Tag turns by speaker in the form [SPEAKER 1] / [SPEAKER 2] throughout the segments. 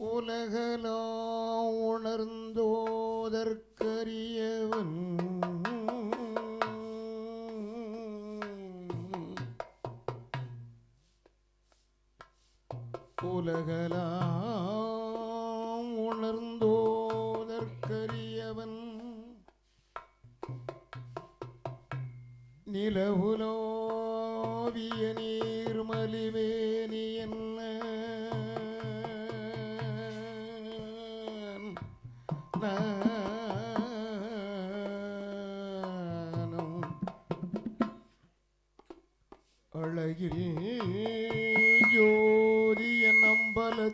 [SPEAKER 1] உலகலாம் உணர்ந்தோதற்கரியவன் உலகலாம் உணர்ந்தோதற்கரியவன் நிலவுலோவிய நீர்மலிவேணி என்ன அழகில் ஜோதிய நம்பலத்தாடுவான்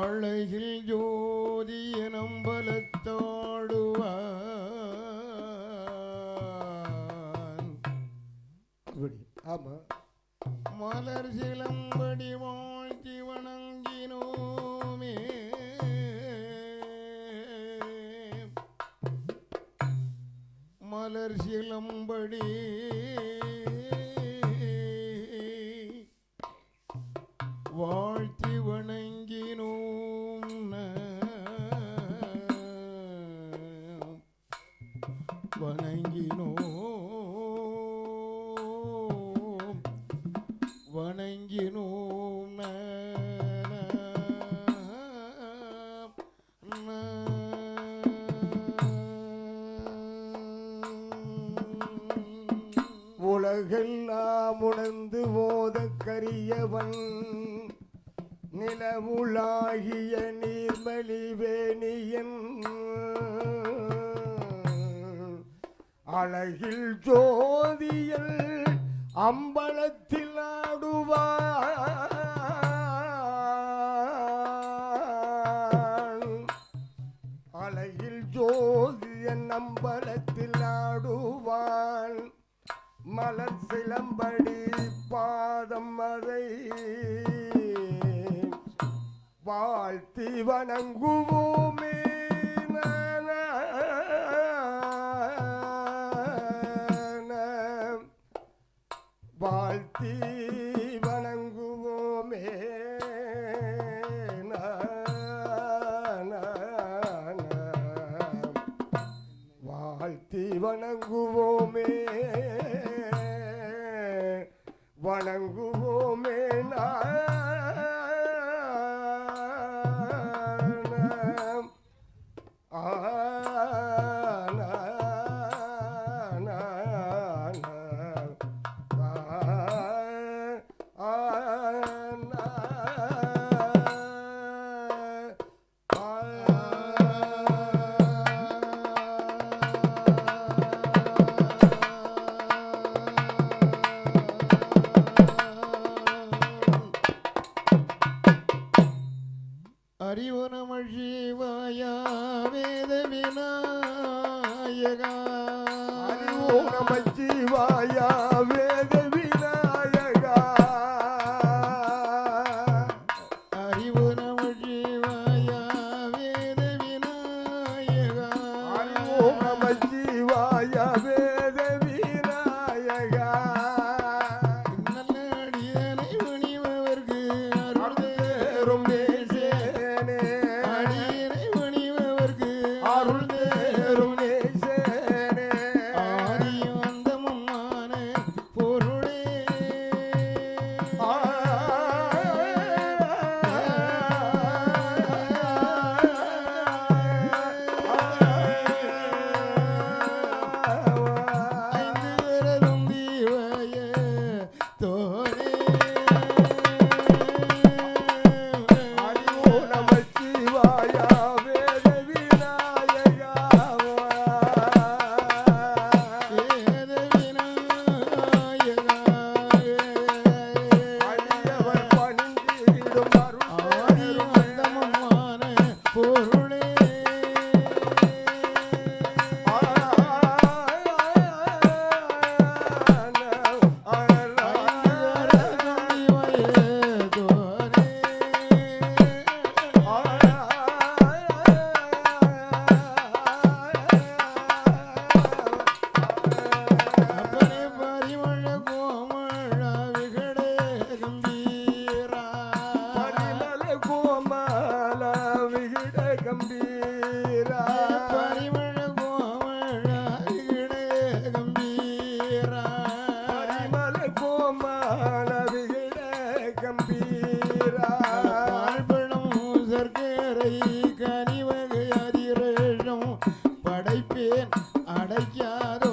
[SPEAKER 1] அழகில் ஜோதிய நம்பலத்தாடுவான்
[SPEAKER 2] ஆமா
[SPEAKER 1] மலர் சிலம்படி வாழ்த்தி வணங்கினோமே மலர் சிலம்படி வாழ்த்தி வணங்கினோம் வணங்கினோம்
[SPEAKER 2] உலகெல்லாம் உணர்ந்து ஓதக்கரியவன் நிலவுலாகிய நீர்மலிவேணியன் அழகில் ஜோதியல் அம்பலத்தில் ஆடுவான் அழகில் ஜோதியன் அம்பலத்தில் ஆடுவான் மலர் சிலம்படி பாதம் அதை வாழ்த்தி வணங்குவோமே வாழ்த்தி வணங்குவோமே வாழ்த்தி வணங்குவோமே வணங்குவோமே
[SPEAKER 1] அறிவுனமள் சிவாயா வேத விநாயகா
[SPEAKER 2] அறிவுனமள் சிவாயா வேத விநாயகா
[SPEAKER 1] அறிவுனமள் சிவாயா வேத விநாயகா
[SPEAKER 2] அறிவுனமள் சிவாயா வேத விநாயகா
[SPEAKER 1] நல்ல அடியனை பணிபவர்க்கு அருள் தேரும் அடைக்காதோ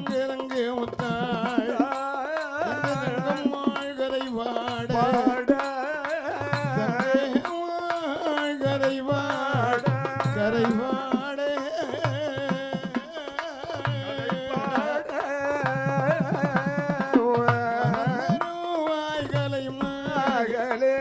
[SPEAKER 1] தங்கு தங்கு முத்தாள் தங்கம்மாள் கதை வாட தங்கம்மாள் கதை வாட கரை வாட கலை மகளே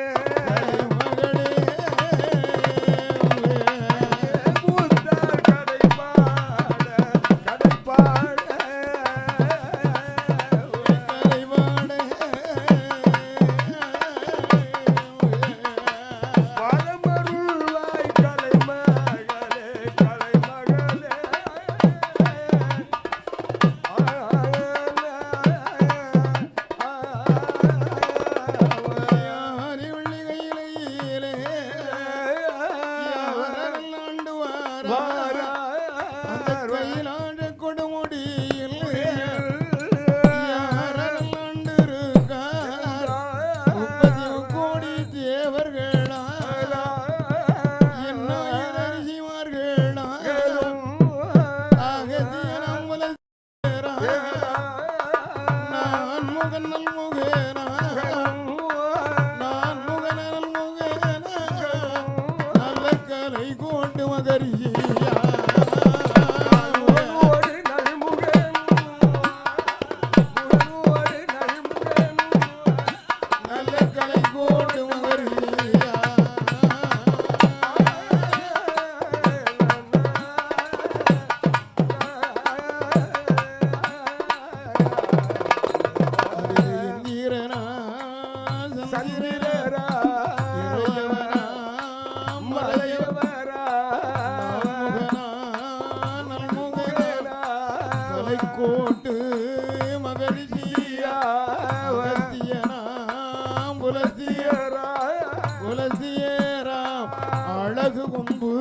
[SPEAKER 1] கோட்டு மகரிஷியா புலசியராம் அழகு கொம்பு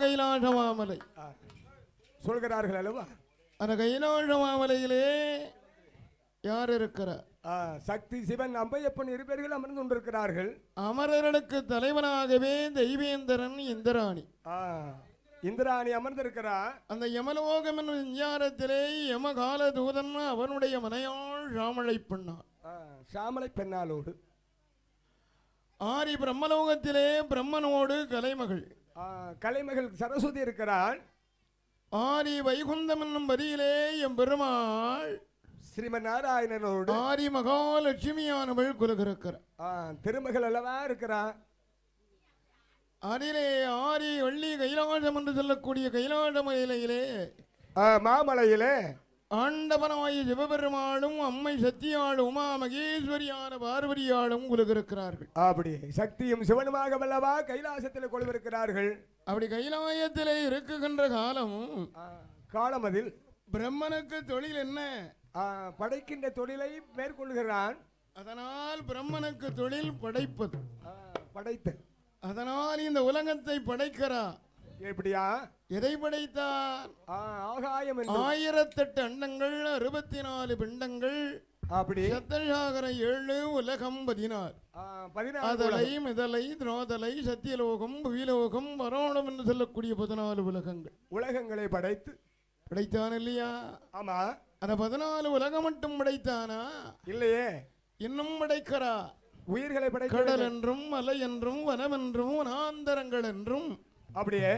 [SPEAKER 1] கைலாசமாமலை
[SPEAKER 2] சொல்கிறார்கள் அல்லவா?
[SPEAKER 1] அந்த கைலாசமாமலையிலே யார் இருக்கிறார்?
[SPEAKER 2] சக்தி சிவன் அம்பையப்பன் இரு பேர்கள் அமர்ந்து கொண்டிருக்கிறார்கள்.
[SPEAKER 1] அமரர்களுக்கு தலைவனாகவே தெய்வேந்திரன் இந்திராணி
[SPEAKER 2] இந்திராணி அமர்ந்திருக்கிறார்.
[SPEAKER 1] அந்த யமலோகம் என்னும் விஞ்ஞானத்திலே யமகால தூதன் அவனுடைய மனையாள் சாமளை பெண்ணாள்.
[SPEAKER 2] சாமளை பெண்ணாளோடு
[SPEAKER 1] ஆரி பிரம்மலோகத்திலே பிரம்மனோடு கலைமகள்
[SPEAKER 2] கலைமகள் சரஸ்வதி இருக்கிறாள்.
[SPEAKER 1] ஆரி வைகுந்தம் என்னும் வரியிலே எம் பெருமாள்
[SPEAKER 2] ஸ்ரீமன் நாராயணனோடு
[SPEAKER 1] ஆரி மகாலட்சுமியானவள் குலகிருக்கிறார்.
[SPEAKER 2] திருமகள் அல்லவா இருக்கிறார்.
[SPEAKER 1] அதிலே ஆரி வள்ளி கைலாசம் என்று சொல்லக்கூடிய கைலாச மலையிலே
[SPEAKER 2] மாமலையிலே
[SPEAKER 1] ஆண்டவனாய சிவபெருமாளும் அம்மை சத்தியாளும் உமா மகேஸ்வரியான பார்வதியாளும் குலகிருக்கிறார்கள்.
[SPEAKER 2] அப்படி சக்தியும் சிவனுமாக வல்லவா கைலாசத்தில் கொள்விருக்கிறார்கள்.
[SPEAKER 1] அப்படி கைலாயத்திலே இருக்குகின்ற காலம் அதில் பிரம்மனுக்கு தொழில் என்ன?
[SPEAKER 2] படைக்கின்ற தொழிலை மேற்கொள்கிறான்.
[SPEAKER 1] அதனால் பிரம்மனுக்கு தொழில் படைப்பது,
[SPEAKER 2] படைத்து
[SPEAKER 1] அதனால் இந்த உலகத்தை படைக்கிறார்.
[SPEAKER 2] எப்படியா?
[SPEAKER 1] எதை படைத்தான்?
[SPEAKER 2] ஆகாயம்
[SPEAKER 1] 1008 அண்டங்கள் 64 பிண்டங்கள்
[SPEAKER 2] அப்படி
[SPEAKER 1] சத்தசாகரம் 7 உலகம் 14 அதலை மிதலை திரோதலை சத்தியலோகம் புவிலோகம் வரோணம் என்று சொல்லக்கூடிய 14
[SPEAKER 2] உலகங்களை
[SPEAKER 1] படைத்தான் இல்லையா?
[SPEAKER 2] ஆமா.
[SPEAKER 1] அந்த 14 உலகம் மட்டும் படைத்தானா?
[SPEAKER 2] இல்லையே,
[SPEAKER 1] இன்னும் படைக்கிறா.
[SPEAKER 2] உயிர்களை படைக்க
[SPEAKER 1] கடல் என்றும் மலை என்றும் வனம் என்றும் வனாந்தரங்கள் என்றும்
[SPEAKER 2] அப்படியே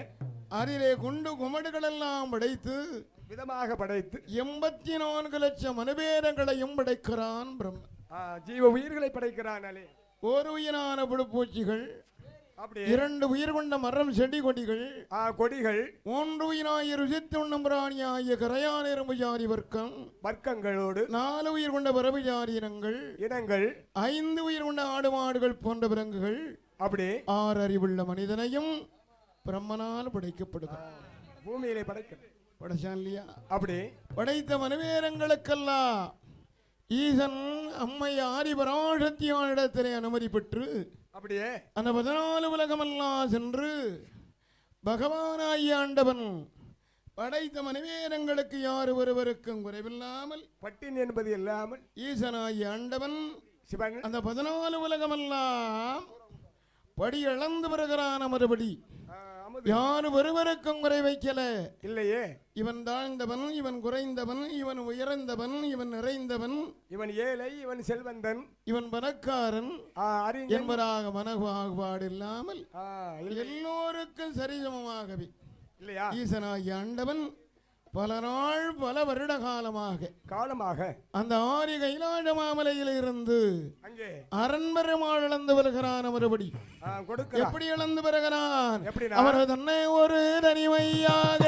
[SPEAKER 1] அதிலே குண்டு குமடுகள் எல்லாம் படைத்து
[SPEAKER 2] விதமாக படைத்து
[SPEAKER 1] 84 லட்சம் மனுபேதங்களையும் படைக்கிறான் பிரம்மன்.
[SPEAKER 2] ஜீவ உயிர்களை படைக்கிறான்.
[SPEAKER 1] ஒரு உயிரான புழுப்பூச்சிகள்,
[SPEAKER 2] அப்படியே
[SPEAKER 1] 2 உயிர் கொண்ட மரம் செடி கொடிகள், 3 உயிராய ருசித்துண்ணும் பிராணியாகிய கரையான் எறும்பு ஜாதி
[SPEAKER 2] வர்க்கங்களோடு
[SPEAKER 1] 4 உயிர் கொண்ட பறவை ஜாதி இனங்கள் 5 உயிர் கொண்ட ஆடு மாடுகள் போன்ற விலங்குகள்,
[SPEAKER 2] அப்படி
[SPEAKER 1] 6 அறிவுள்ள மனிதனையும் பிரம்மனால் படைக்கப்படுகிறார்.
[SPEAKER 2] பூமியிலே
[SPEAKER 1] படைச்சான் இல்லையா?
[SPEAKER 2] அப்படி
[SPEAKER 1] படைத்த மனுவேரங்களுக்கெல்லாம் ஈசன் அம்மை ஆதிபராசக்தியானிடத்திலே அனுமதி பெற்று
[SPEAKER 2] அப்படியே
[SPEAKER 1] அந்த 14 உலகமெல்லாம் சென்று பகவானாய் ஆண்டவன் படைத்த மனைவேரங்களுக்கு யார் ஒருவருக்கும் குறைவில்லாமல்
[SPEAKER 2] பட்டின் என்பது இல்லாமல்
[SPEAKER 1] ஈசனாய் ஆண்டவன்
[SPEAKER 2] சிவன்
[SPEAKER 1] அந்த 14 உலகமெல்லாம் படி இழந்து வருகிறான். மறுபடி யார் ஒருவருக்கும் குறை வைக்கல
[SPEAKER 2] இல்லையே.
[SPEAKER 1] இவன் தாழ்ந்தவன், இவன் குறைந்தவன், இவன் உயர்ந்தவன், இவன் நிறைந்தவன்,
[SPEAKER 2] இவன் ஏழை, இவன் செல்வந்தன்,
[SPEAKER 1] இவன் பணக்காரன் என்பதாக மனபாகுபாடு இல்லாமல் எல்லோருக்கும் சரிசமமாகவே
[SPEAKER 2] இல்லையா
[SPEAKER 1] ஈசனாகி ஆண்டவன் பல நாள் பல வருட காலமாக அந்த ஆரி கைலாய மாமலையில் இருந்து அரண்மரமாள் இழந்து வருகிறான். மறுபடி எப்படி இழந்து வருகிறான்? அவர் தன்னை ஒரு தனிமையாக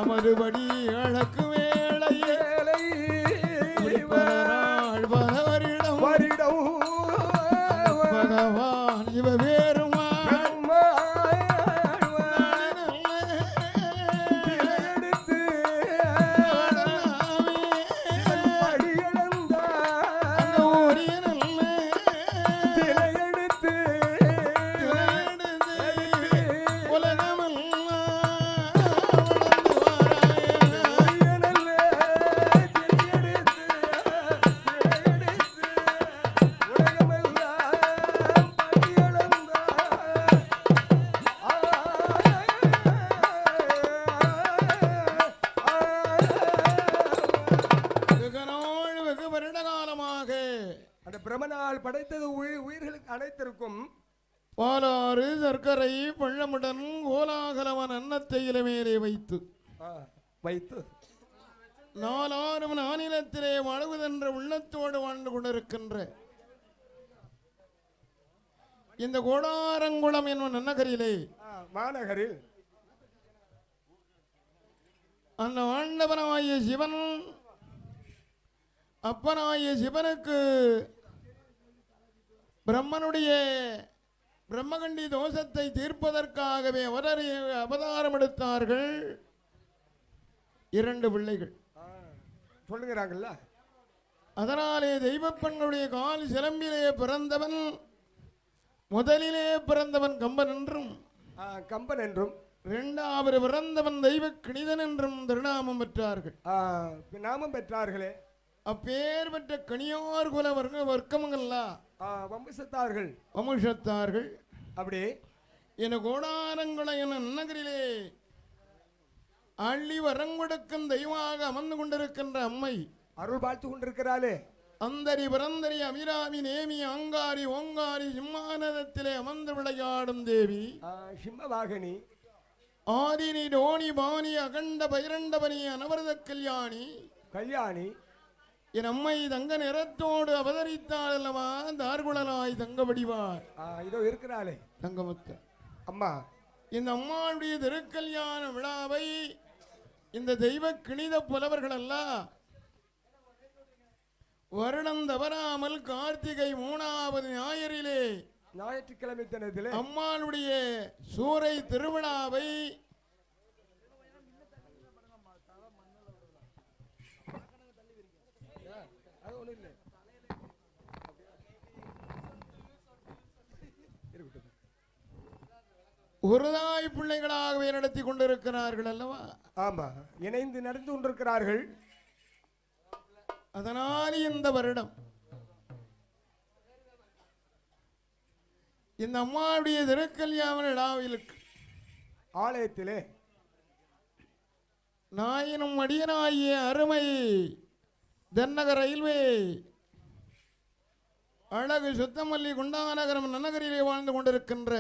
[SPEAKER 1] மறுபடி அழகு வேளை வருடம் பகவான் இவ வேறுமா
[SPEAKER 2] படைத்தது உயிர்களுக்கு அனைத்திற்கும்
[SPEAKER 1] பாலாறு சர்க்கரை பழமுடன் கோலாகலவன் அன்னத்தை இளமேலே வைத்து நாலாரும் நானிலத்திலே வாழ்வதென்ற உள்ளத்தோடு வாழ்ந்து கொண்டிருக்கின்ற இந்த கோடாரங்குளம் என்னும் நன்னகரிலே
[SPEAKER 2] மாநகரில்
[SPEAKER 1] அந்த ஆண்டவனாகிய சிவன் அப்பனாகிய சிவனுக்கு பிரம்மனுடைய பிரம்மகண்டி தோஷத்தை தீர்ப்பதற்காகவே அவதாரம் எடுத்தார்கள் 2 பிள்ளைகள்
[SPEAKER 2] சொல்லுகிறாங்கல்ல.
[SPEAKER 1] அதனாலே தெய்வப்பெண்களுடைய கால் சிலம்பிலே பிறந்தவன் முதலிலே பிறந்தவன் கம்பன் என்றும் இரண்டாவது பிறந்தவன் தெய்வ கணிதன் என்றும் திருநாமம் பெற்றார்கள்.
[SPEAKER 2] நாமம் பெற்றார்களே
[SPEAKER 1] அப்பேர் பெற்ற கணியார் குல வர்க்கமங்களா
[SPEAKER 2] வம்சத்தார்கள்
[SPEAKER 1] அப்படி என கோடாரங்குளம் என நகரிலே அள்ளி வரங்கொடுக்கும் தெய்வமாக அமர்ந்து கொண்டிருக்கின்ற அம்மை
[SPEAKER 2] அருள் பார்த்து கொண்டிருக்கிறாளே.
[SPEAKER 1] அந்தரி பரந்தரி அபிராமி நேமி அங்காரி ஓங்காரி சிம்மானதத்திலே அமர்ந்து விளையாடும் தேவி
[SPEAKER 2] சிம்மவாகினி
[SPEAKER 1] ஆதினி டோனி பாணி அகண்ட பைரண்டபனி அனவரத கல்யாணி என் அம்மை தங்க நிறத்தோடு அவதரித்தாள் அல்லவா தார்குழலாய் தங்க வடிவாள்.
[SPEAKER 2] இதோ இருக்கிறாளே
[SPEAKER 1] தங்கமுத்த
[SPEAKER 2] அம்மா.
[SPEAKER 1] இந்த அம்மாவுடைய திருக்கல்யாண விழாவை இந்த தெய்வ கிணித புலவர்கள் எல்லாம் வருடம் தவறாமல் கார்த்திகை 3வது ஞாயிறிலே
[SPEAKER 2] ஞாயிற்றுக்கிழமை தினத்திலே
[SPEAKER 1] அம்மாளுடைய சூறை திருவிழாவை ஒருதாய் பிள்ளைகளாகவே நடத்தி கொண்டிருக்கிறார்கள் அல்லவா?
[SPEAKER 2] ஆமா, இணைந்து நடந்து கொண்டிருக்கிறார்கள்.
[SPEAKER 1] அதனால் இந்த வருடம் இந்த அம்மாவுடைய திருக்கல்யாண விழாவிலுக்கு
[SPEAKER 2] ஆலயத்திலே
[SPEAKER 1] நாயினும் அடியனாகிய அருமை தென்னக ரயில்வே அழகு சுத்தமல்லி குண்டாநகரம் நன்னகரிலே வாழ்ந்து கொண்டிருக்கின்ற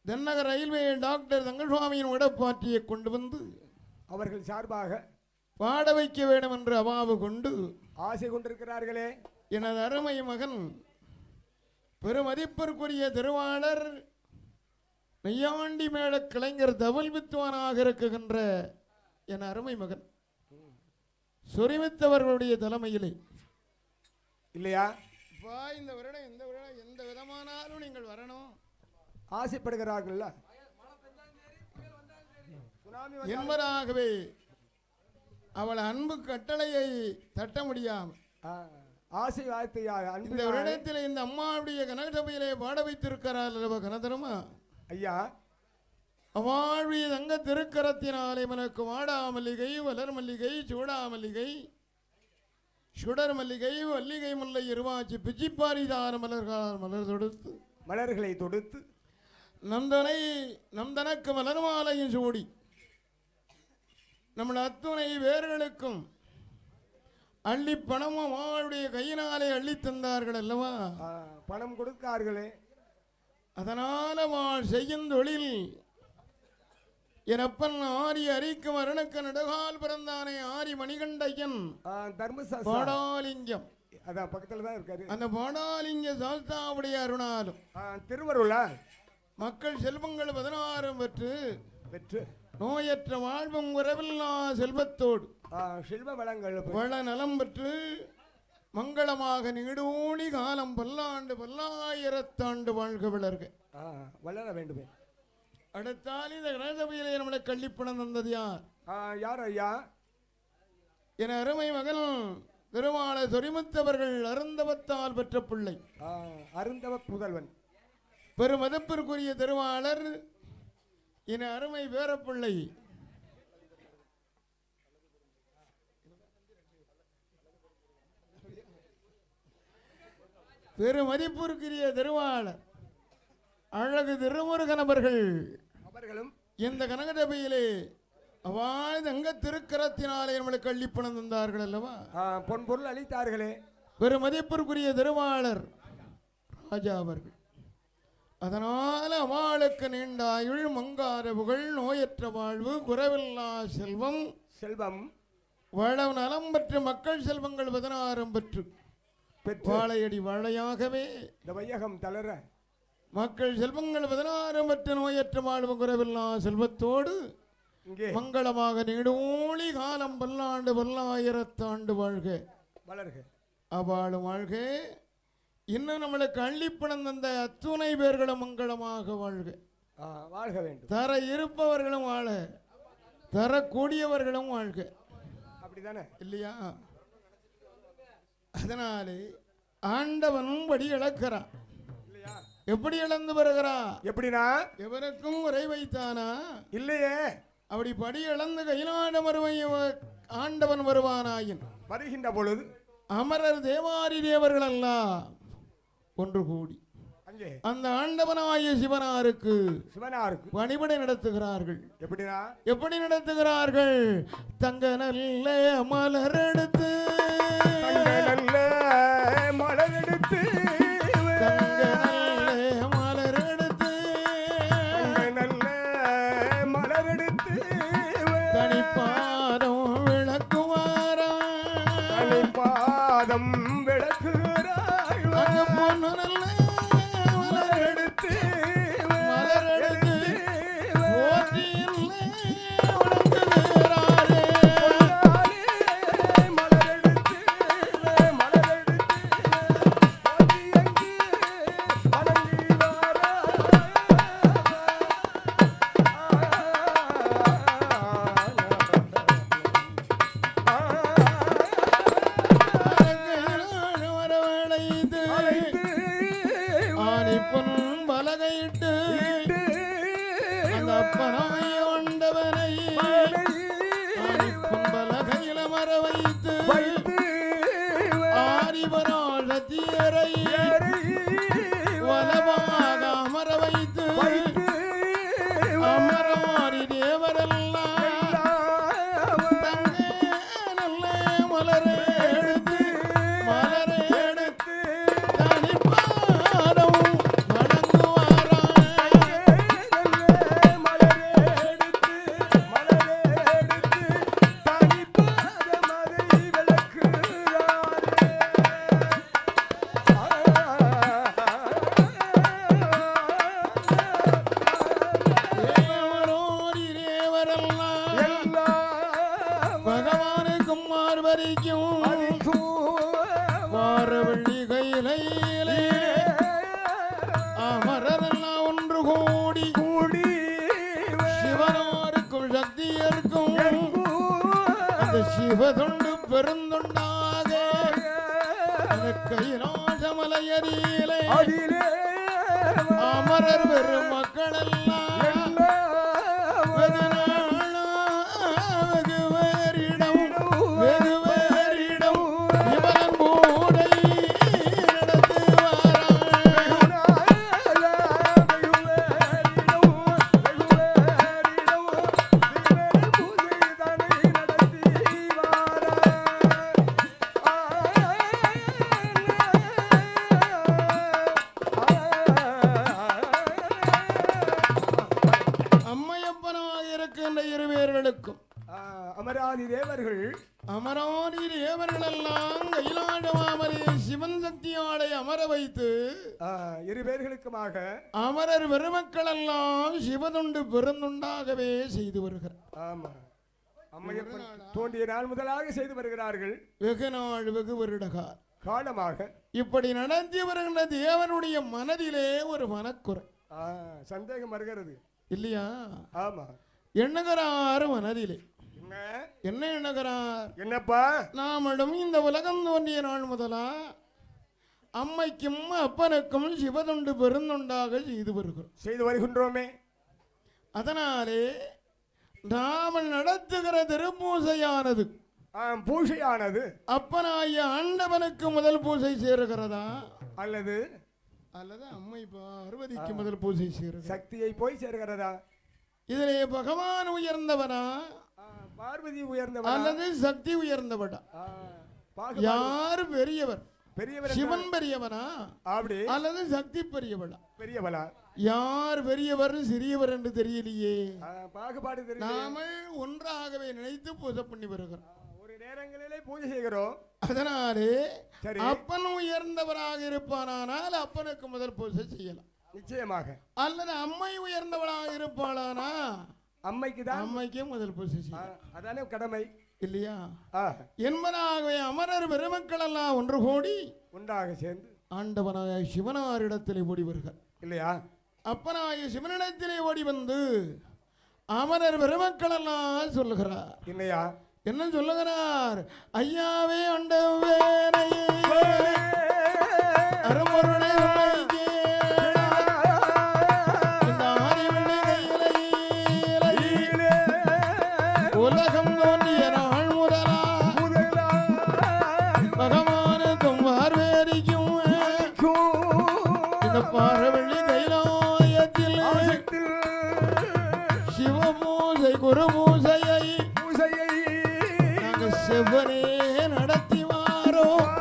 [SPEAKER 1] தென்னக ரயில்வே டாக்டர் தங்கசுவாமியின் உடற்பாட்டியை கொண்டு வந்து
[SPEAKER 2] அவர்கள் சார்பாக
[SPEAKER 1] பாட வைக்க வேண்டும் என்று அவாவு கொண்டு
[SPEAKER 2] ஆசை கொண்டிருக்கிறார்களே.
[SPEAKER 1] எனது அருமை மகன் பெருமதிப்பிற்குரிய திருவாளர் நெய்யாண்டி மேட கலைஞர் தவல் வித்துவானாக இருக்குகின்ற என் அருமை மகன் சொரிமித்தவர்களுடைய தலைமையிலே
[SPEAKER 2] இல்லையா
[SPEAKER 1] இந்த வருடம் எந்த விதமானாலும் நீங்கள் வரணும்
[SPEAKER 2] ஆசைப்படுகிறார்கள்
[SPEAKER 1] என்பதாகவே அவள் அன்பு கட்டளையை தட்ட முடியாமல்
[SPEAKER 2] ஆசை வார்த்தையாக
[SPEAKER 1] இந்த வருடத்தில் இந்த அம்மாவுடைய கனகசபையிலே பாட வைத்திருக்கிறார் கனதருமா
[SPEAKER 2] ஐயா.
[SPEAKER 1] அவாழ்விய தங்க திருக்கரத்தினாலே மனக்கு வாடா மல்லிகை வளர் மல்லிகை சூடா மல்லிகை சுடர் மல்லிகை வல்லிகை முல்லை இருவாச்சி பிச்சிப்பாரிதார
[SPEAKER 2] மலர்களை தொடுத்து
[SPEAKER 1] நந்தனக்கு மலர் மாலையும் சூடி நம்மள அத்துணை வேர்களுக்கும் அள்ளி பணமும் அவளுடைய கையினாலே அள்ளி தந்தார்கள் அல்லவா?
[SPEAKER 2] பணம் கொடுத்தார்களே.
[SPEAKER 1] அதனால அவள் செய்யும் தொழில் என் அப்பன் ஆரி அரிக்கும் அருணுக்கு நடுகால் பிறந்தானே ஆரி மணிகண்டையன் பாடாலிங்கம்
[SPEAKER 2] அதான் பக்கத்துல தான் இருக்காரு.
[SPEAKER 1] அந்த பாடாலிங்க சாஸ்தாவுடைய அருணாலும்
[SPEAKER 2] திருவருளா
[SPEAKER 1] மக்கள் செல்வங்கள் 16
[SPEAKER 2] பெற்று
[SPEAKER 1] நோயற்ற வாழ்வும் உறவில்லா செல்வத்தோடு
[SPEAKER 2] செல்வ வளங்கள்
[SPEAKER 1] வள நலம் பெற்று மங்களமாக நீடூழி காலம் பல்லாண்டு பல்லாயிரத்தாண்டு வாழ்க வளர்க
[SPEAKER 2] வளர வேண்டுமே.
[SPEAKER 1] அடுத்தால் இந்த கிரகசபையிலே நம்மளை கள்ளிப்பணம் தந்தது யார்?
[SPEAKER 2] யார் ஐயா?
[SPEAKER 1] என் அருமை மகன் திருமால சொரிமுத்தவர்கள் அருந்தவத்தால் பெற்ற பிள்ளை
[SPEAKER 2] அருந்தவ புதல்வன்
[SPEAKER 1] பெருமதிப்பிற்குரிய திருவாளர் என் அருமை வேறப்பிள்ளை பெருமதிப்பிற்குரிய திருவாளர் அழகு திருமுருகன் அவர்களும் இந்த கனகசபையிலே அவ்வாறு தங்க திருக்கரத்தினாலே நம்மளை கள்ளிப்பணம் தந்தார்கள் அல்லவா?
[SPEAKER 2] பொன்பொருள் அளித்தார்களே.
[SPEAKER 1] பெருமதிப்பிற்குரிய திருவாளர் ராஜா அவர்கள் அதனால் அவளுக்கு நீண்ட ஆயுள் மங்கார புகழ் நோயற்ற வாழ்வு குறைவில்லா செல்வம் வளம் நலம் பெற்று மக்கள் செல்வங்கள் 16 பெற்று வாழையடி வாழையாகவே
[SPEAKER 2] இந்த வையகம் தளர
[SPEAKER 1] மக்கள் செல்வங்கள் 16 பெற்று நோயற்ற வாழ்வு குறைவில்லா செல்வத்தோடு மங்களமாக நீடூழி காலம் பல்லாண்டு பல்லாயிரத்தாண்டு வாழ்க
[SPEAKER 2] வளர்க
[SPEAKER 1] அவாளும் வாழ்க. இன்னும் நம்மளுக்கு அள்ளிப்பணம் தந்த அத்துணை பேர்களும் மங்களமாக வாழ்க
[SPEAKER 2] வாழ்க வேண்டும்.
[SPEAKER 1] தர இருப்பவர்களும் வாழ தரக்கூடியவர்களும் வாழ்க.
[SPEAKER 2] அப்படிதானே
[SPEAKER 1] இல்லையா? அதனாலே ஆண்டவனும் படி இழக்கிறான். எப்படி இழந்து வருகிறான்?
[SPEAKER 2] எப்படினா
[SPEAKER 1] எவருக்கும் உரை வைத்தானா?
[SPEAKER 2] இல்லையே.
[SPEAKER 1] அப்படி படி இழந்து கையிலாட மறுவை ஆண்டவன் வருவானாயின்
[SPEAKER 2] வருகின்ற பொழுது
[SPEAKER 1] அமரர் தேவாரி தேவர்கள் எல்லாம் ஒன்று கூடி அந்த ஆண்டவனாய சிவனாருக்கு பணிபடை நடத்துகிறார்கள். எப்படி நடத்துகிறார்கள்? தங்க நல்ல மலர் எடுத்து தனிப்பாதம் விளக்குவாரா
[SPEAKER 2] விளக்குகிறாள்
[SPEAKER 1] அங்க பொண்ணு நல்ல மலர் எடுத்து போற்றியில்லை வணங்குகிறாரே பலகையிட்டு அந்த அப்பனாய் ஆண்டவனை பலகையில மர வைத்து ஆரிவராழத்தியரை வலமாக அமர வைத்து அமரமாரி தேவரெல்லாம் தங்க நல்ல மலரை எடுத்து தனிப்பாரம் பகவானுக்கும் மார்வரிக்கும் மாறவள்ளி கையிலே அமரெல்லாம் ஒன்று கூடி சிவனாருக்கும் சக்தியர்க்கும் அந்த சிவதொண்டு பெருந்தொண்டாக அந்த கைலாசமலையரியிலே அமரர் பெரும் மக்கள் எல்லாம்
[SPEAKER 2] அமராதி தேவர்கள்
[SPEAKER 1] எல்லாம் கைலாசமாமலை சிவன் சக்தியாடை அமர வைத்து
[SPEAKER 2] இரு பேர்களுக்குமாக
[SPEAKER 1] அமரர் பெருமக்கள் எல்லாம் சிவதுண்டு பெருந்துண்டாகவே செய்து வருகிறார்.
[SPEAKER 2] ஆமா, அம்மையப்பன் தோன்றிய நாள் முதலாக செய்து வருகிறார்கள்.
[SPEAKER 1] வெகு நாள் வெகு வருட
[SPEAKER 2] காலமாக
[SPEAKER 1] இப்படி நடத்தி வருகின்ற தேவனுடைய மனதிலே ஒரு மனக்குறை
[SPEAKER 2] சந்தேகம் வருகிறது இல்லையா? ஆமா,
[SPEAKER 1] எண்ணுகிறார் மனதிலே. என்ன எண்ணுகிறார்?
[SPEAKER 2] என்னப்பா,
[SPEAKER 1] நாமளும் இந்த உலகம் தோன்றிய நாள் முதலா அம்மைக்கும் அப்பனுக்கும் சிவதுண்டு பெருந்துண்டாக செய்து வருகின்றோமே.
[SPEAKER 2] அதனாலே
[SPEAKER 1] நாம நடத்துகிற திருப்பூசையானது
[SPEAKER 2] பூசையானது
[SPEAKER 1] அப்பனாய ஆண்டவனுக்கு முதல் பூசை சேருகிறதா
[SPEAKER 2] அல்லது
[SPEAKER 1] அம்மை பார்வதிக்கு முதல் பூசை சேருகிறது?
[SPEAKER 2] சக்தியை போய் சேருகிறதா?
[SPEAKER 1] இதிலே பகவான் உயர்ந்தவனா,
[SPEAKER 2] பார்வதி உயர்ந்தவனா
[SPEAKER 1] அல்லது சக்தி உயர்ந்தவனா? யார் பெரியவர்? சிவன் பெரியவனா அல்லது சக்தி பெரியவளா? யார் பெரியவர் சிறியவர் என்று தெரியலையே.
[SPEAKER 2] பாகுபாடு தெரியல.
[SPEAKER 1] நாம ஒன்றாகவே நினைத்து பூஜை பண்ணி வருகிறோம்,
[SPEAKER 2] ஒரு நேரங்களிலே பூஜை செய்கிறோம்.
[SPEAKER 1] அதனாலே அப்பன் உயர்ந்தவராக இருப்பானால் அப்பனுக்கு முதல் பூஜை செய்யலாம்
[SPEAKER 2] நிச்சயமாக.
[SPEAKER 1] அல்லது அம்மை உயர்ந்தவளாக இருப்பாளானா அம்மைக்கே முதல் பூஜை செய்யலாம்.
[SPEAKER 2] அதானே கடமை
[SPEAKER 1] இல்லையா? என்பதாகவே அமரர் பெருமக்கள் எல்லாம் ஒன்று கூடி
[SPEAKER 2] ஒன்றாக சேர்ந்து
[SPEAKER 1] ஆண்டவனாய சிவனாரிடத்திலே ஓடி வருகிறார் இல்லையா? அப்பனாய சிவனிடத்திலே ஓடி வந்து அமரர் பெருமக்கள் எல்லாம் சொல்லுகிறார் இல்லையா? என்ன சொல்லுகிறார்? ஐயாவே ஆண்டவனே அருமருணே உலகம் தோன்றிய நாள் முதலா பகவானுக்கும் பார்வேரிக்கும் இந்த பார்வள்ளி கைலாயத்தில் சிவபூசை குருபூசையை நாங்கள் செவ்வனே நடத்தி வாரோம்.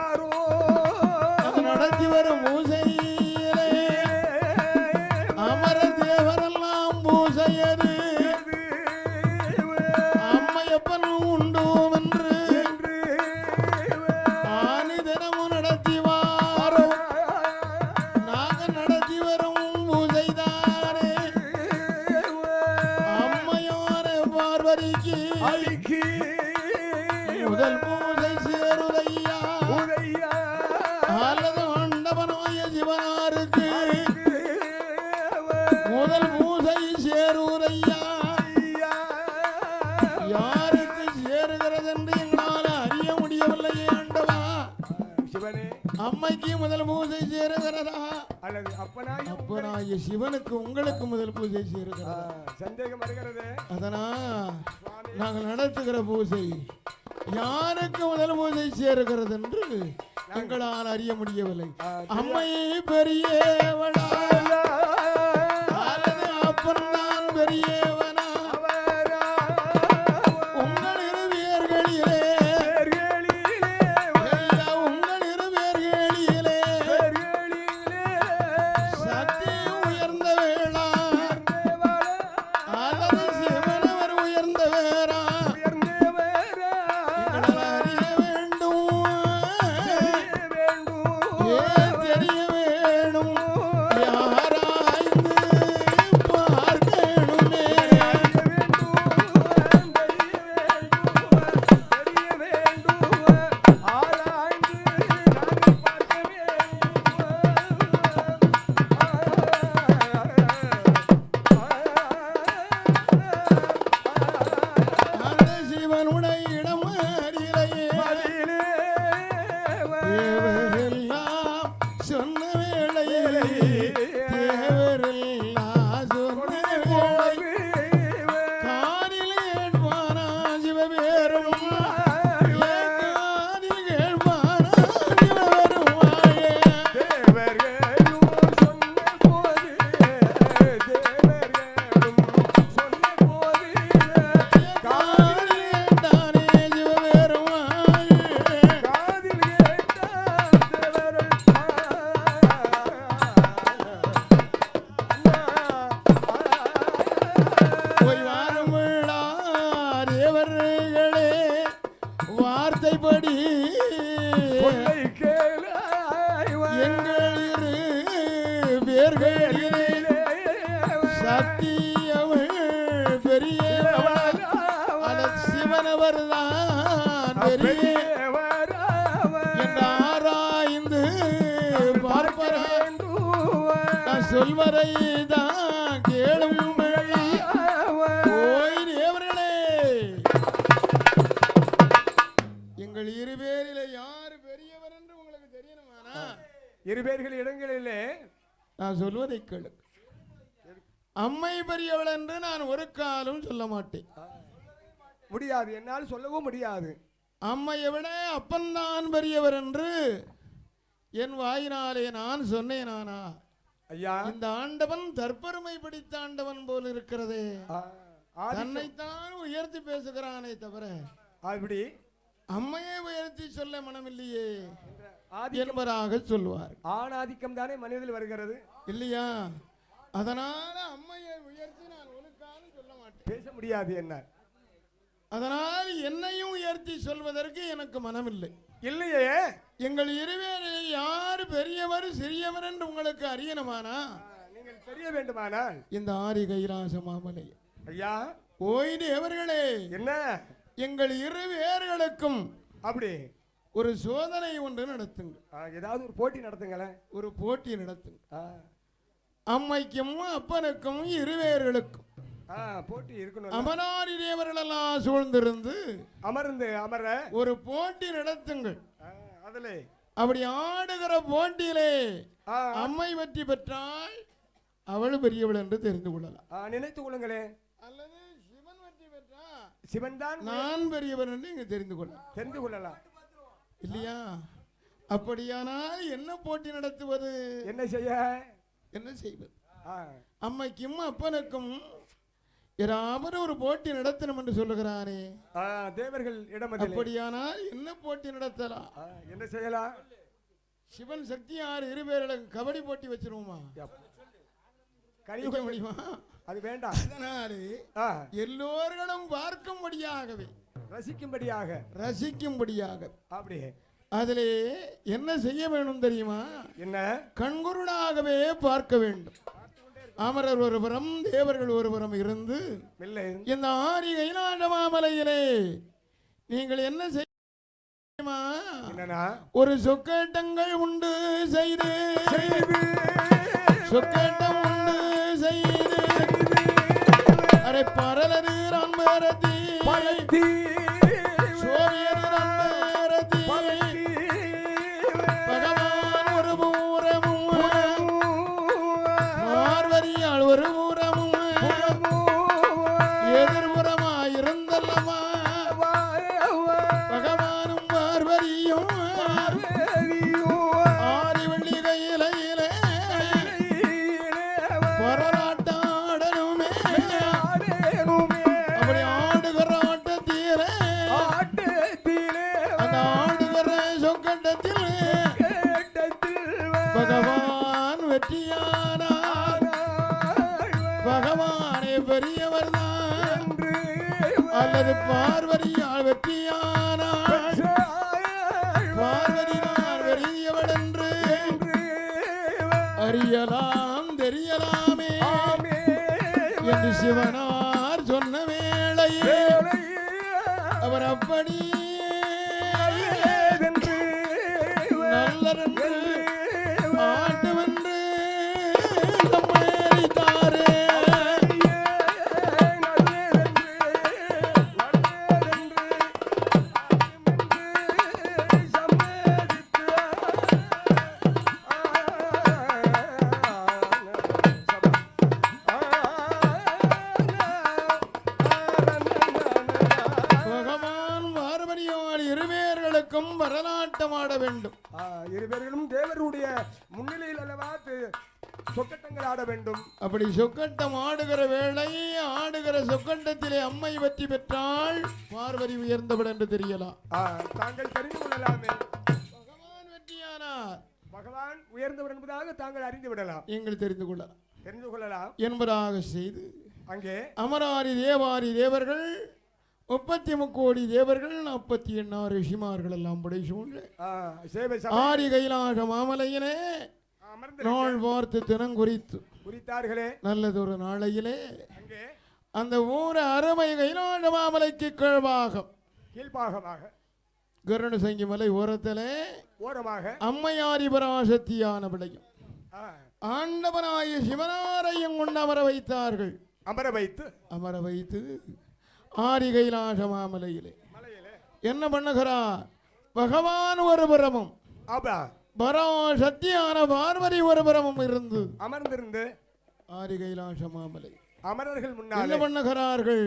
[SPEAKER 2] சிவனே
[SPEAKER 1] அம்மைக்கு முதல் பூஜை சேருகிறதா
[SPEAKER 2] அல்லது
[SPEAKER 1] அப்பனாகிய சிவனுக்கு உங்களுக்கு முதல் பூஜை சேருகிறதா?
[SPEAKER 2] சந்தேகம் வருகிறது.
[SPEAKER 1] அதனா நாங்கள் நடத்துகிற பூஜை யாருக்கு முதல் பூஜை சேருகிறது என்று எங்களால் அறிய முடியவில்லை. அம்மையை பெரியவளா அல்லது அப்பன் தான் பெரியவனா? உங்கள் இரு பேர்களிலே உங்கள் இரு பேர்களிலே சக்தி உயர்ந்த வேளா அல்லது சிவனவர் உயர்ந்த வேறா? தெரிய வேண்டும் யாராய்ந்து பார்க்கணுமே. அந்த சிவனுடைய இடம் அறிலையே தேவரெல்லாம் சொன்ன வேளையிலே தேவரெல்லாம் சொன்ன வேளை காதில் கேட்பானா சிவபேரும் காதில் கேட்பானா சிவபெரும் வாழே. வார்த்தைப்படி எங்கள் இரு பேர்களிலே சத்தியவள் பெரியவள் சிவனவர் தான் பெரிய என்று ஆராய்ந்து பார்ப்பரா சொல்வரை தான் கேளும். எங்கள் இரு பேரிலே யார் பெரியவர் என்று உங்களுக்கு தெரியணுமானா?
[SPEAKER 2] இரு பேர்கள் இடங்களிலே
[SPEAKER 1] நான் சொல்வதை கேளு. அம்மை பெரியவள் என்று நான் ஒரு காலம் சொல்ல மாட்டேன்.
[SPEAKER 2] முடியாது, என்னால் சொல்லவும் முடியாது.
[SPEAKER 1] அம்மையை விட அப்பன் தான் பெரியவர் என்று என் வாயினாலே நான் சொன்னேனானா?
[SPEAKER 2] ஐயா,
[SPEAKER 1] இந்த ஆண்டவன் தற்பெருமை பிடித்த ஆண்டவன் போல் இருக்கிறதே. தன்னைத்தான் உயர்த்தி பேசுகிறானே தவிர
[SPEAKER 2] அப்படி
[SPEAKER 1] அம்மையை உயர்த்தி சொல்ல மனமில்லையே என்பதாக சொல்லுவார்.
[SPEAKER 2] ஆணாதிக்கம் தானே மனிதனில் வருகிறது
[SPEAKER 1] இல்லையா? அதனால அம்மையை உயர்த்தி நான் ஒரு காலம் சொல்ல மாட்டேன்,
[SPEAKER 2] பேச முடியாது என்ன.
[SPEAKER 1] அதனால் என்னையும் உயர்த்தி சொல்வதற்கு எனக்கு மனமில்லை.
[SPEAKER 2] இல்லையே,
[SPEAKER 1] எங்கள் இருவேரில் யார் பெரியவர் சிறியவர் என்று உங்களுக்கு அறியணுமானா?
[SPEAKER 2] நீங்கள் தெரிய வேண்டுமானால்
[SPEAKER 1] இந்த ஆரி கைலாச மாமலை
[SPEAKER 2] ஐயா
[SPEAKER 1] ஓய்டு எவர்களே
[SPEAKER 2] என்ன
[SPEAKER 1] எங்கள் இரு பேர்களுக்கும்
[SPEAKER 2] அப்படி
[SPEAKER 1] ஒரு சோதனை ஒன்று நடத்துங்க.
[SPEAKER 2] ஏதாவது ஒரு போட்டி நடத்துங்களேன்.
[SPEAKER 1] ஒரு போட்டி நடத்துங்க. அம்மைக்கும் அப்பனுக்கும் இருவேர்களுக்கும்
[SPEAKER 2] போட்டி இருக்கணும்.
[SPEAKER 1] அமராரி தேவர்களெல்லாம் சூழ்ந்திருந்து
[SPEAKER 2] அமர
[SPEAKER 1] ஒரு போட்டி நடத்துங்கள்.
[SPEAKER 2] அதிலே
[SPEAKER 1] அப்படி ஆடுகிற போட்டியிலே அம்மை வெற்றி பெற்றால் அவள் பெரியவள் என்று தெரிந்து கொள்ளலாம்.
[SPEAKER 2] நினைத்துக் கொள்ளுங்களே.
[SPEAKER 1] அல்லது சிவன் வெற்றி பெற்றா
[SPEAKER 2] சிவன் தான்
[SPEAKER 1] நான் பெரியவன் என்று இங்க தெரிந்து
[SPEAKER 2] கொள்ளலாம்
[SPEAKER 1] இல்லையா? அப்படியானால் என்ன போட்டி நடத்துவது?
[SPEAKER 2] என்ன செய்வது?
[SPEAKER 1] அம்மைக்கும் அப்பனுக்கும் ஏதாவது ஒரு போட்டி நடத்தணும் என்று சொல்லுகிறானே
[SPEAKER 2] தேவர்கள் இடம்.
[SPEAKER 1] அப்படியானால் என்ன போட்டி நடத்தலாம்?
[SPEAKER 2] என்ன செய்யலாம்?
[SPEAKER 1] சிவன் சக்தி யார் இருவேரிடம் கபடி போட்டி வச்சிருவோமா?
[SPEAKER 2] கழிக்க முடியுமா? அது வேண்டாம்.
[SPEAKER 1] அதனாலே எல்லோர்களும் பார்க்கும்படியாகவே ரசிக்கும்படியாக
[SPEAKER 2] அப்படி
[SPEAKER 1] அதிலே என்ன செய்ய வேண்டும் தெரியுமா?
[SPEAKER 2] என்ன?
[SPEAKER 1] கண்குருடாகவே பார்க்க வேண்டும். அமரர் ஒருபுறம் தேவர்கள் ஒருபுறம் இருந்து இந்த ஆரி கைலாச மாமலையிலே நீங்கள் என்ன செய்யுமா? ஒரு சொக்கேட்டங்கள் உண்டு செய்து சொக்கேட்டம் உண்டு செய்து அரை பரலரு ரன்பரதி சோவியரு ரன்பரதி பகவான் ஒரு பூரமும் பார்வதியால் ஒரு பூரமும் எதிர்புறமாயிருந்தல்லவா பகவானும் பார்வதியும் ஆரி வெள்ளி கையிலே பரலாட்டாடனுமே அப்படி ஆடுகிற ஆட்டத்திலே அந்த ஆடுகிற சொக்கட்டத்தில் பகவான் வெற்றியானார் பகவானே பெரியவர் தான் அல்லது பார்வதியால் வெற்றியானார் பார்வதியால் பெரியவர் என்று அறியலாம் தெரியலாமே என்று சிவனார் சொன்ன வேளையே அவர் அப்படி நல்லரென்று ஆட்டுவென்று சம்மதித்தாரே பகவான் பார்வதியால் இருவேர்களுக்கும் வரலாட்டமாட வேண்டும்
[SPEAKER 2] இருவர்களும் தேவருடைய முன்னிலையில் அல்லவா சொக்கட்டங்கள் ஆட வேண்டும்
[SPEAKER 1] அப்படி சொக்கட்டம் ஆடுகிற வேளை ஆடுகிற சொக்கட்டத்திலே அம்மை வெற்றி பெற்றால் பார்வதி உயர்ந்தவள் என்று தெரியலாம்
[SPEAKER 2] தாங்கள் தெரிந்து கொள்ளலாமே
[SPEAKER 1] பகவான் வெற்றியானார்
[SPEAKER 2] பகவான் உயர்ந்தவர் என்பதாக தாங்கள் அறிந்து விடலாம்
[SPEAKER 1] நீங்கள் தெரிந்து
[SPEAKER 2] கொள்ளலாம்
[SPEAKER 1] என்பதாக செய்து
[SPEAKER 2] அங்கே
[SPEAKER 1] அமராரி தேவாரி தேவர்கள் 33 கோடி தேவர்கள் 48 ரிஷிமார்கள் எல்லாம் படை சூழ்ந்து ஆரி கைலாச மாமலையிலே நாள் பார்த்து தினம் குறித்தார்களே நல்லதொரு நாளையிலே அந்த ஊர் அருமை கைலாச மாமலைக்கு கீழ்பாகமாக கருண சங்கி மலை ஓரத்திலே அம்மையாரி பராசக்தியான விளையும் ஆண்டவனாய சிவனாரையும் கொண்டு அமர வைத்து ஆரி கைலாச மாமலையிலே என்ன பண்ணுகிறார் பகவான் ஒரு புறமும் பராசக்தியான பார்வதி ஒரு புறமும் இருந்து
[SPEAKER 2] அமர்ந்திருந்து
[SPEAKER 1] ஆரி கைலாச மாமலை
[SPEAKER 2] அமரர்கள் முன்னால்
[SPEAKER 1] என்ன பண்ணுகிறார்கள்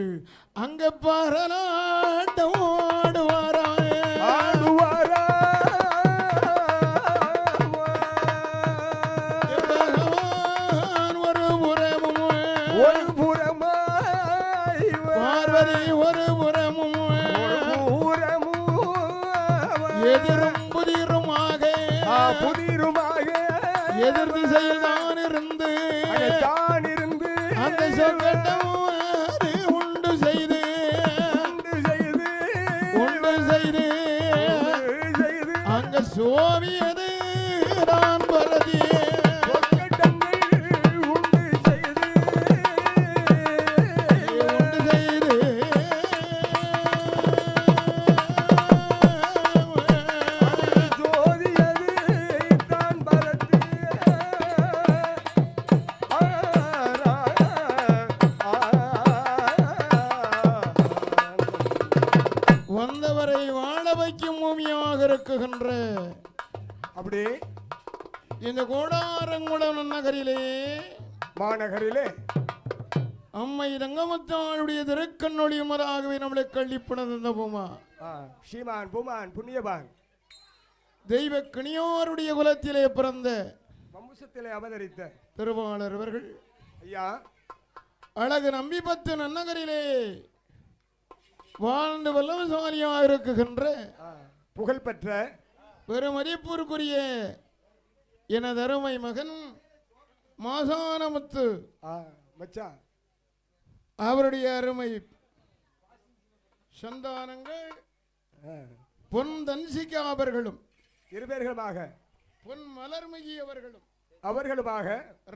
[SPEAKER 1] அங்க பரலாட்டம் ஆடுவாரா ஒரு புறமும் எதிரும் புதிருமாக எதிர் திசையில் தான் இருந்து அந்த சொக்கட்டம் உண்டு செய்து அங்க சோவியது நான் பரதி வந்தவரை வாழ வைக்கும் பூமியாக இருக்குகின்ற அப்படி இந்த கோடாரங்குளம் நகரிலே
[SPEAKER 2] மாநகரிலே
[SPEAKER 1] அம்மை ரங்கமுத்தாளுடைய திருக்கண்ணொழியுமதாகவே நம்மளை கள்ளிப்பட பூமா
[SPEAKER 2] ஸ்ரீமான் பூமான் புண்ணியபான்
[SPEAKER 1] தெய்வ கணியோருடைய குலத்திலே பிறந்த
[SPEAKER 2] வம்சத்திலே அவதரித்த
[SPEAKER 1] திருவாளர் அவர்கள்
[SPEAKER 2] ஐயா
[SPEAKER 1] அழகு நம்பிபத்து நன்னகரிலே வாழ்ந்து வல்லவசாலியாக இருக்குகின்ற
[SPEAKER 2] புகழ்பெற்ற
[SPEAKER 1] பெருமதிப்பிற்குரிய எனது அருமை மகன் மாசானமுத்து அவருடைய அருமை சந்தானங்கள் பொன் தன்சிகா அவர்களும்
[SPEAKER 2] இருபேர்களுமாக
[SPEAKER 1] பொன் மலர்மிகி
[SPEAKER 2] அவர்களுமாக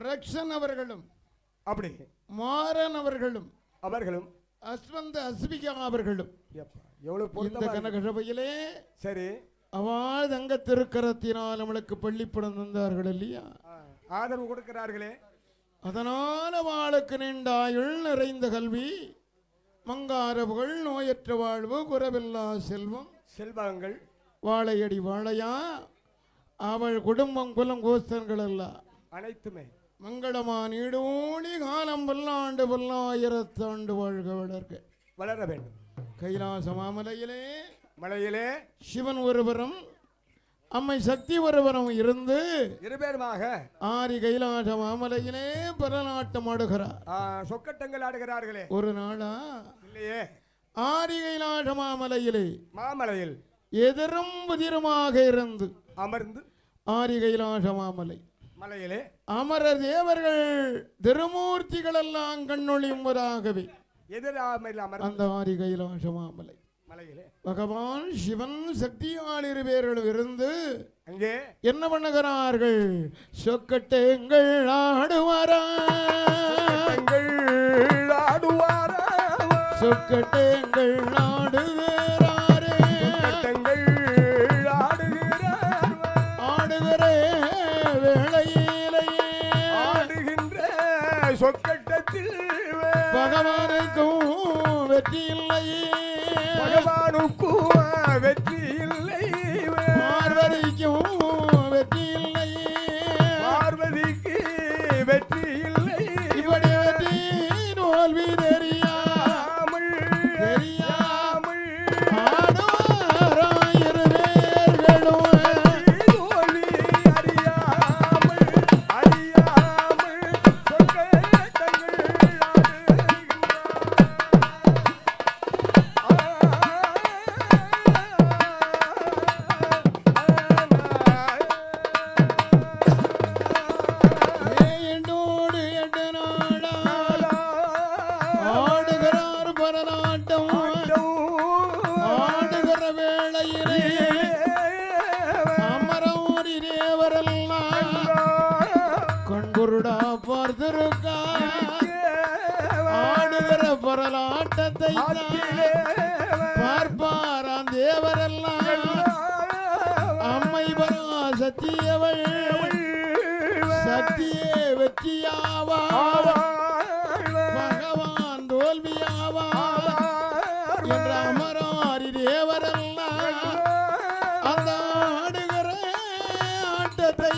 [SPEAKER 1] ரக்ஷன் அவர்களும்
[SPEAKER 2] அப்படி
[SPEAKER 1] மாறன் அவர்களும்
[SPEAKER 2] அஸ்வந்த
[SPEAKER 1] அஸ்விகா அவர்களும் இந்த கனகசபையிலே
[SPEAKER 2] சரி
[SPEAKER 1] அவள் தங்க திருக்கரத்தினால் நம்மளுக்கு பள்ளிப்படம் தந்தார்கள் இல்லையா,
[SPEAKER 2] ஆதரவு கொடுக்கிறார்களே.
[SPEAKER 1] அதனால அவளுக்கு நீண்டாயுள் நிறைந்த கல்வி, மங்காரவுகள், நோயற்ற வாழ்வு, குறைவில்லா செல்வம்,
[SPEAKER 2] செல்வங்கள்,
[SPEAKER 1] வாழையடி வாழையா அவள் குடும்பம் குலம் கோஸ்தர்கள் எல்லாம்
[SPEAKER 2] அனைத்துமே
[SPEAKER 1] மங்களமா நீடோழி காலம் பல்லாண்டு பல்லாயிரத்தாண்டு வாழ்க
[SPEAKER 2] வளர வேண்டும்.
[SPEAKER 1] கைலாச மாமலையிலே
[SPEAKER 2] மலையிலே
[SPEAKER 1] சிவன் ஒருவரும் அம்மை சக்தி ஒருவரும் இருந்து
[SPEAKER 2] இருபேருமாக
[SPEAKER 1] ஆரி கைலாச மாமலையிலே பரநாட்டம் ஆடுகிறார்.
[SPEAKER 2] சொக்கட்டங்கள் ஆடுகிறார்களே.
[SPEAKER 1] ஒரு நாளா
[SPEAKER 2] இல்லையே
[SPEAKER 1] ஆரி கைலாச
[SPEAKER 2] மாமலையில்
[SPEAKER 1] எதிரும் புதிருமாக இருந்து
[SPEAKER 2] அமர்ந்து
[SPEAKER 1] ஆரி கைலாச மாமலை
[SPEAKER 2] மலையிலே
[SPEAKER 1] அமர தேவர்கள் திருமூர்த்திகள் எல்லாம் கண்ணொழியும்பதாகவே
[SPEAKER 2] எதிராமல்
[SPEAKER 1] அந்த ஆரி கைலாச மாமலை
[SPEAKER 2] மலையிலே
[SPEAKER 1] பகவான் சிவன் சக்தியால் இருவேர்களும் இருந்து
[SPEAKER 2] அங்கே
[SPEAKER 1] என்ன பண்ணுகிறார்கள்? சொக்கட்டேங்கள் ஆடுவாரா சொக்கட்டேங்கள் ஆடுகிறாரே ஆடுகிற வேளையிலேயே
[SPEAKER 2] ஆடுகின்ற சொக்கட்டத்தில்
[SPEAKER 1] பகவானுக்கும் வெற்றி இல்லையே
[SPEAKER 2] பகவானுக்கும் வெற்றி இல்லை
[SPEAKER 1] பார்வதிக்கும் வெற்றி இல்லையே
[SPEAKER 2] பார்வதிக்கு வெற்றி இல்லை
[SPEAKER 1] இப்படி வெற்றி தோல்வி தெரியாமல் ஆடுவாராயிருவேர்களும்
[SPEAKER 2] தோல்வி அறியாமல் சொக்கட்டங்கள்
[SPEAKER 1] என்னோடு எட்டு நாடா ஆடுகிறார் பரநாட்டம் ஆடுகிற வேளையிலே அமரோரி தேவரெல்லாம் கண்குருடா பார்த்திருக்கா ஆடுகிற பரலாட்டத்தை பார்ப்பாராம் தேவரெல்லாம் அம்மை பரா சத்தியவள் சக்தியே வெற்றியாவா பகவான் தோல்வியாவா என்ற அமராரி தேவரெல்லாம் அந்த ஆடுகிற ஆட்டத்தை